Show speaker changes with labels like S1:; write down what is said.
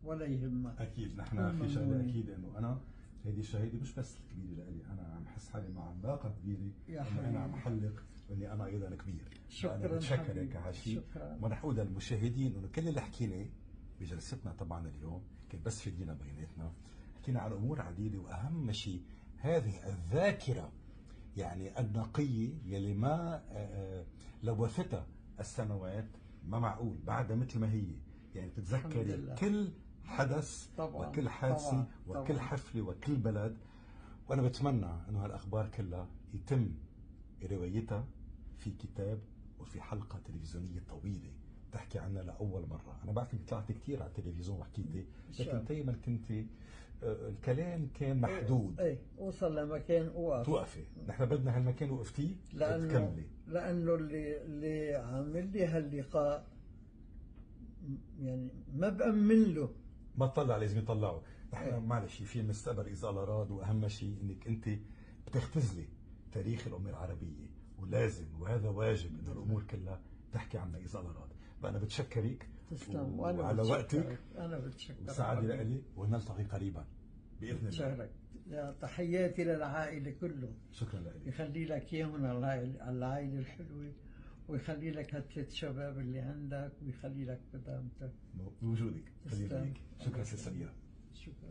S1: ولا يهمك.
S2: اكيد نحن في شغله اكيد انه انا هيدي الشهاده مش بس الكبيره لإلي، انا عم بحس حالي مع علاقه كبيره اني انا عم حلق واني انا ايضا كبير.
S1: شكرا،
S2: انا بتشكرك على هالشيء.
S1: شكرا.
S2: ونحود للمشاهدين انه كل اللي حكينا بجلستنا طبعا اليوم كان بس فيدينا بيناتنا، حكينا عن امور عديده واهم شيء هذه الذاكره يعني النقيه يلي ما لوثتها السنوات، ما معقول بعدها مثل ما هي، يعني بتتذكري كل حدث
S1: طبعاً
S2: وكل حادثة
S1: طبعاً
S2: وكل
S1: طبعاً
S2: حفلة وكل بلد. وأنا بتمنى أنه هالأخبار كلها يتم روايتها في كتاب وفي حلقة تلفزيونية طويلة تحكي عنها لأول مرة. أنا بعرف إنك طلعت كثير على التلفزيون وحكيتي، لكن دايما كنت الكلام كان محدود.
S1: ايه وصل لمكان
S2: توقفي، نحن بدنا هالمكان وقفتيه تكملي،
S1: لأنه اللي عامل لي هاللقاء يعني ما بأمن له،
S2: ما تطلع لازم يطلعوا. نحن معلش في المستقبل اذا الله راد، واهم شيء انك انت بتختزلي تاريخ الامه العربيه، ولازم وهذا واجب انه الامور كلها تحكي عنها اذا الله راد. فانا بتشكرك
S1: تسلم
S2: وعلى وقتك،
S1: انا بتشكرك
S2: وسعادة لي، ونلتقي قريبا باذن الله.
S1: تحياتي للعائله كله.
S2: شكرا لك،
S1: يخلي لك اياهم العائله الحلوه، ويخلي لك هالثلاث شباب اللي عندك، ويخلي لك قدامتك
S2: بوجودك. شكرا سيد سميرة.
S1: شكرا.